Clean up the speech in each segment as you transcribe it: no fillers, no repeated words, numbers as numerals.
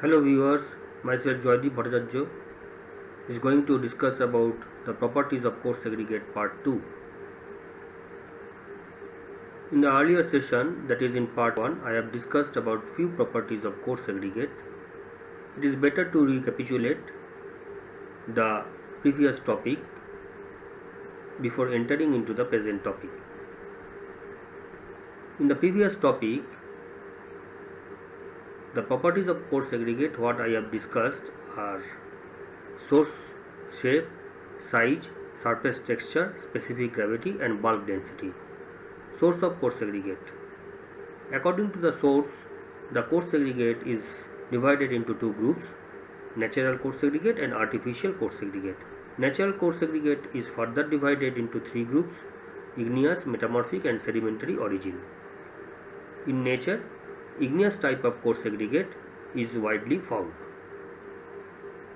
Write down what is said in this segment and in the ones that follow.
Hello viewers, myself Joydeep Bhattacharya is going to discuss about the properties of coarse aggregate part 2. In the earlier session, that is in part 1, I have discussed about few properties of coarse aggregate. It is better to recapitulate the previous topic before entering into the present topic. In the previous topic, the properties of coarse aggregate what I have discussed are source shape, size, surface texture, specific gravity and bulk density. Source of coarse aggregate. According to the source, the coarse aggregate is divided into two groups, natural coarse aggregate and artificial coarse aggregate. Natural coarse aggregate is further divided into three groups, igneous, metamorphic and sedimentary origin. In nature, igneous type of coarse aggregate is widely found.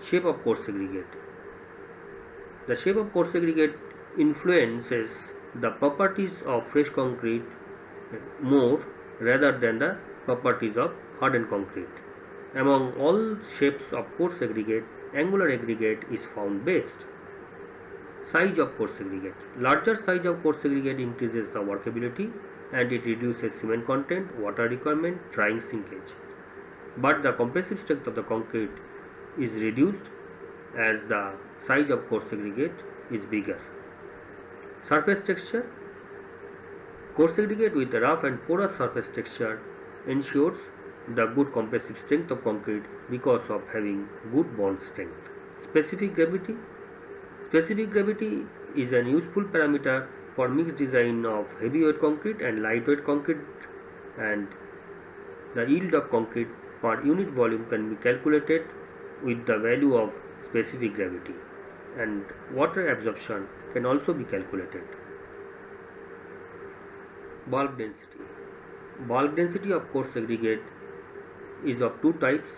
Shape of coarse aggregate. The shape of coarse aggregate influences the properties of fresh concrete more rather than the properties of hardened concrete. Among all shapes of coarse aggregate, angular aggregate is found best. Size of coarse aggregate. Larger size of coarse aggregate increases the workability and it reduces cement content, water requirement, drying sinkage. But the compressive strength of the concrete is reduced as the size of coarse aggregate is bigger. Surface texture. Coarse aggregate with a rough and porous surface texture ensures the good compressive strength of concrete because of having good bond strength. Specific gravity. Specific gravity is an useful parameter for mixed design of heavyweight concrete and lightweight concrete, and the yield of concrete per unit volume can be calculated with the value of specific gravity, and water absorption can also be calculated. Bulk density. Bulk density of coarse aggregate is of two types,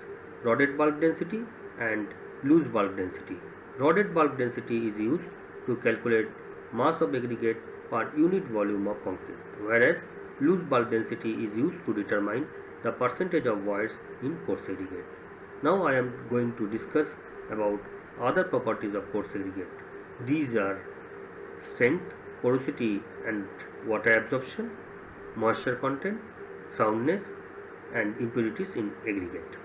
roded bulk density and loose bulk density. Roded bulk density is used to calculate mass of aggregate per unit volume of concrete, whereas loose bulk density is used to determine the percentage of voids in coarse aggregate. Now I am going to discuss about other properties of coarse aggregate. These are strength, porosity and water absorption, moisture content, soundness and impurities in aggregate.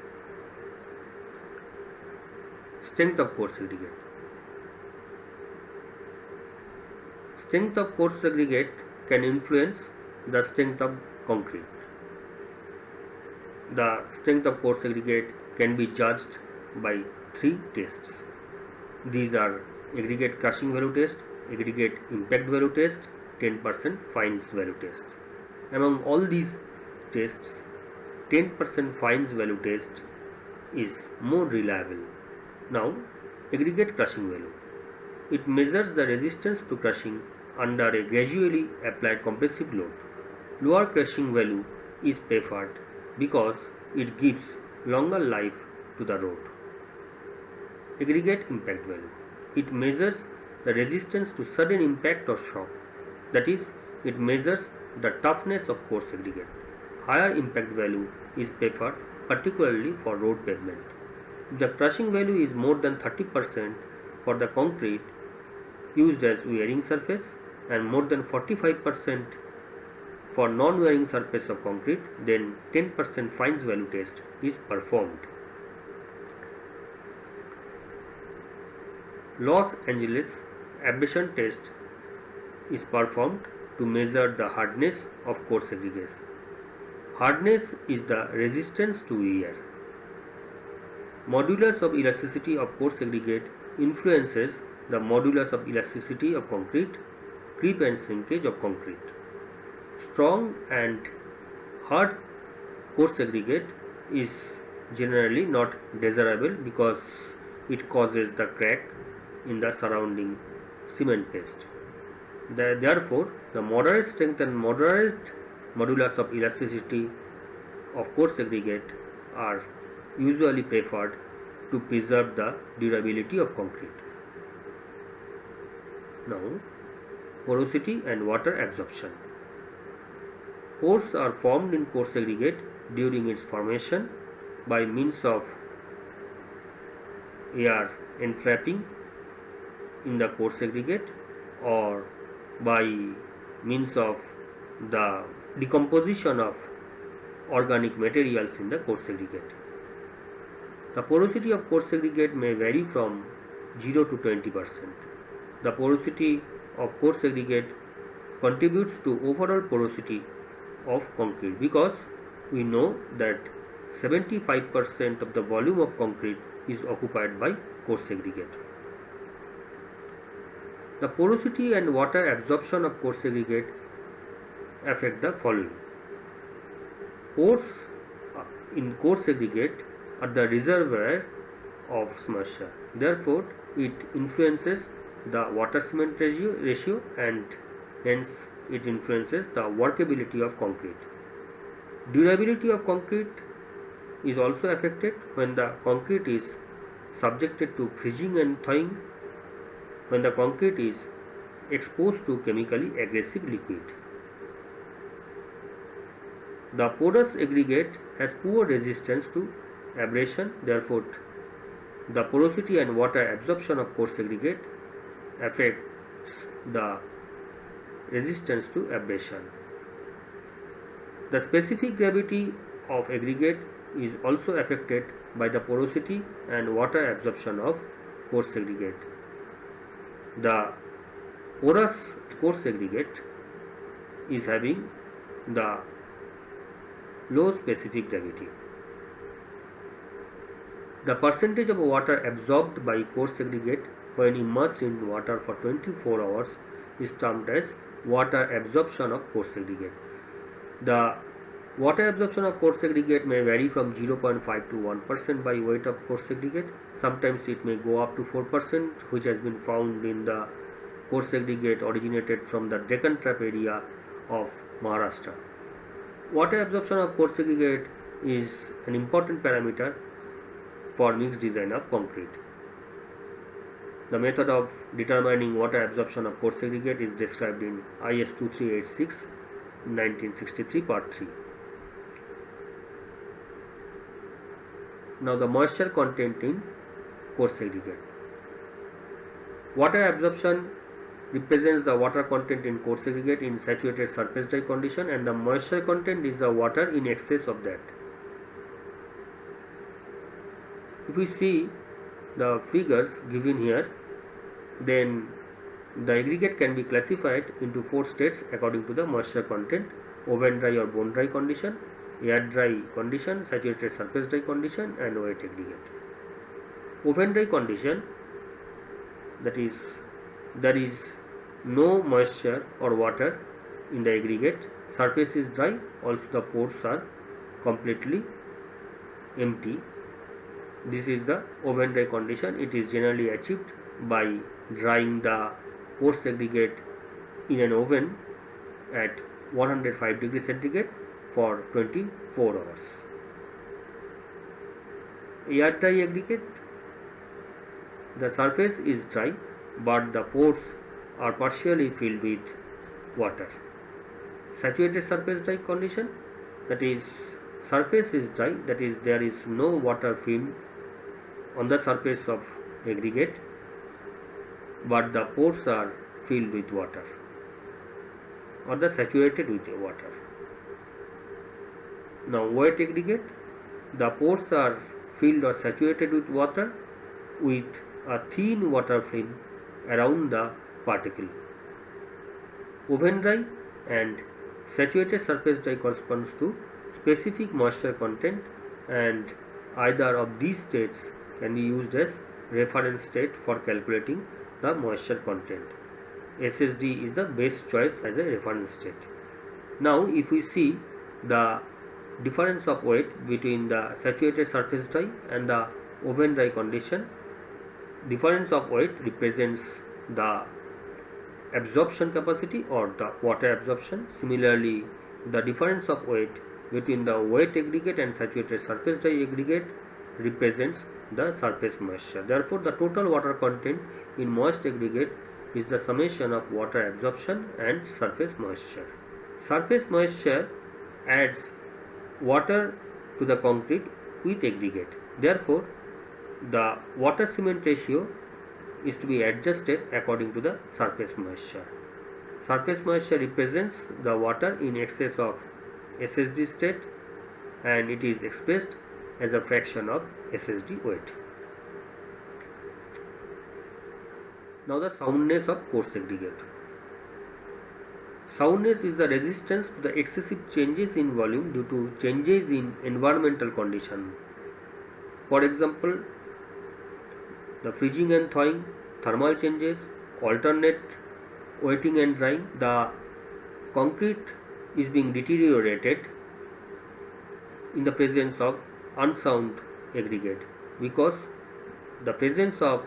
Strength of coarse aggregate. Strength of coarse aggregate can influence the strength of concrete. The strength of coarse aggregate can be judged by three tests. These are aggregate crushing value test, aggregate impact value test, 10% fines value test. Among all these tests, 10% fines value test is more reliable. Now, aggregate crushing value. It measures the resistance to crushing under a gradually applied compressive load. Lower crushing value is preferred because it gives longer life to the road. Aggregate impact value. It measures the resistance to sudden impact or shock. That is, it measures the toughness of coarse aggregate. Higher impact value is preferred particularly for road pavement. If the crushing value is more than 30% for the concrete used as wearing surface and more than 45% for non-wearing surface of concrete, then 10% fines value test is performed. Los Angeles abrasion test is performed to measure the hardness of coarse aggregates. Hardness is the resistance to wear. Modulus of elasticity of coarse aggregate influences the modulus of elasticity of concrete, creep and shrinkage of concrete. Strong and hard coarse aggregate is generally not desirable because it causes the crack in the surrounding cement paste. Therefore, the moderate strength and moderate modulus of elasticity of coarse aggregate are usually preferred to preserve the durability of concrete. Now, porosity and water absorption. Pores are formed in coarse aggregate during its formation by means of air entrapping in the coarse aggregate or by means of the decomposition of organic materials in the coarse aggregate. The porosity of coarse aggregate may vary from 0 to 20%. The porosity of coarse aggregate contributes to overall porosity of concrete because we know that 75% of the volume of concrete is occupied by coarse aggregate. The porosity and water absorption of coarse aggregate affect the following. Pores in coarse aggregate are the reservoir of moisture. Therefore, it influences the water cement ratio and hence it influences the workability of concrete. Durability of concrete is also affected when the concrete is subjected to freezing and thawing, when the concrete is exposed to chemically aggressive liquid. The porous aggregate has poor resistance to abrasion, therefore the porosity and water absorption of coarse aggregate affects the resistance to abrasion. The specific gravity of aggregate is also affected by the porosity and water absorption of coarse aggregate. The porous coarse aggregate is having the low specific gravity. The percentage of water absorbed by coarse aggregate when immersed in water for 24 hours is termed as water absorption of coarse aggregate. The water absorption of coarse aggregate may vary from 0.5 to 1% by weight of coarse aggregate. Sometimes it may go up to 4%, which has been found in the coarse aggregate originated from the Deccan Trap area of Maharashtra. Water absorption of coarse aggregate is an important parameter for mixed design of concrete. The method of determining water absorption of coarse aggregate is described in IS 2386 1963 part 3. Now the moisture content in coarse aggregate. Water absorption represents the water content in coarse aggregate in saturated surface dry condition, and the moisture content is the water in excess of that. If we see the figures given here, then the aggregate can be classified into 4 states according to the moisture content: oven dry or bone dry condition, air dry condition, saturated surface dry condition, and wet aggregate. Oven dry condition, that is, there is no moisture or water in the aggregate, surface is dry, also the pores are completely empty. This is the oven dry condition. It is generally achieved by drying the coarse aggregate in an oven at 105 degrees centigrade for 24 hours. Air dry aggregate, the surface is dry but the pores are partially filled with water. Saturated surface dry condition, that is, surface is dry, that is, there is no water film on the surface of aggregate but the pores are filled with water or the saturated with water. Now wet aggregate, the pores are filled or saturated with water with a thin water film around the particle. Oven dry and saturated surface dry corresponds to specific moisture content, and either of these states can be used as reference state for calculating the moisture content. SSD is the best choice as a reference state. Now if we see the difference of weight between the saturated surface dry and the oven dry condition, difference of weight represents the absorption capacity or the water absorption. Similarly, the difference of weight between the wet aggregate and saturated surface dry aggregate represents the surface moisture. Therefore, the total water content in moist aggregate is the summation of water absorption and surface moisture. Surface moisture adds water to the concrete with aggregate. Therefore, The water cement ratio is to be adjusted according to the surface moisture. Surface moisture represents the water in excess of SSD state, and it is expressed as a fraction of SSD weight. Now the soundness of coarse aggregate. Soundness is the resistance to the excessive changes in volume due to changes in environmental condition. For example, the freezing and thawing, thermal changes, alternate wetting and drying. The concrete is being deteriorated in the presence of unsound aggregate, because the presence of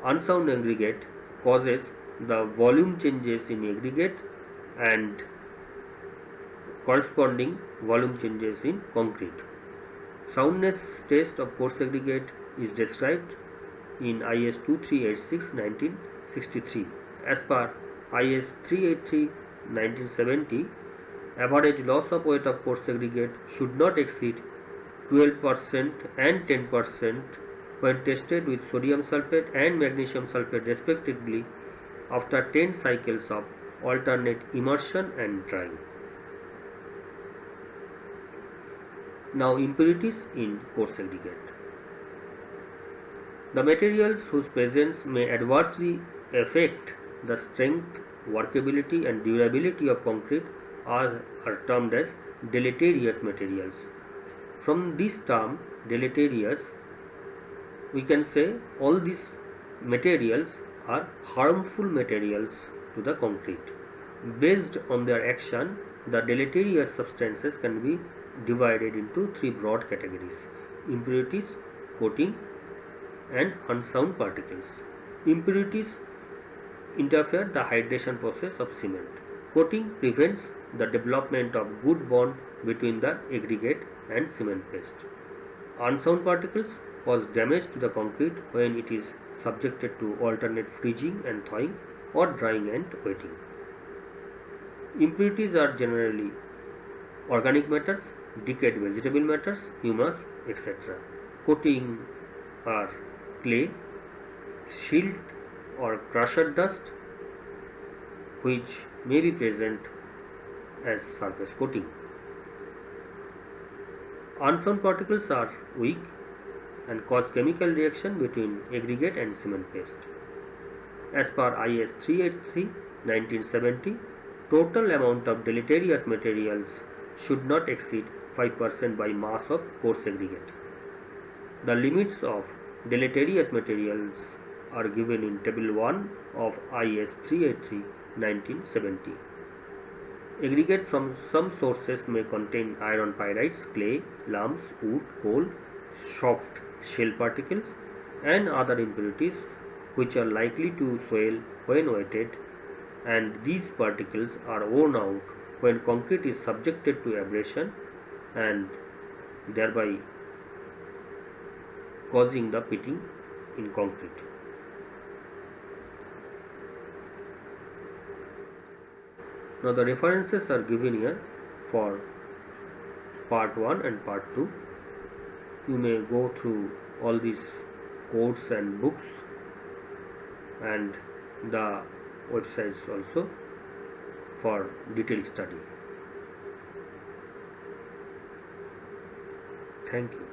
unsound aggregate causes the volume changes in aggregate and corresponding volume changes in concrete. Soundness test of coarse aggregate is described in IS 2386-1963. As per IS 383-1970, average loss of weight of coarse aggregate should not exceed 12% and 10% when tested with sodium sulfate and magnesium sulfate respectively after 10 cycles of alternate immersion and drying. Now, impurities in coarse aggregate. The materials whose presence may adversely affect the strength, workability and durability of concrete are termed as deleterious materials. From this term deleterious, we can say all these materials are harmful materials to the concrete. Based on their action, the deleterious substances can be divided into three broad categories: impurities, coating and unsound particles. Impurities interfere the hydration process of cement. Coating prevents the development of good bond between the aggregate and cement paste. Unsound particles cause damage to the concrete when it is subjected to alternate freezing and thawing or drying and wetting. Impurities are generally organic matters, decayed vegetable matters, humus, etc. Coating are clay, silt or crusher dust, which may be present as surface coating. Unsound particles are weak and cause chemical reaction between aggregate and cement paste. As per IS 383-1970, total amount of deleterious materials should not exceed 5% by mass of coarse aggregate. The limits of deleterious materials are given in Table 1 of IS 383-1970. Aggregate from some sources may contain iron pyrites, clay, lumps, wood, coal, soft shell particles and other impurities which are likely to swell when wetted, and these particles are worn out when concrete is subjected to abrasion and thereby causing the pitting in concrete. Now the references are given here for part 1 and part 2. You may go through all these codes and books and the websites also for detailed study. Thank you.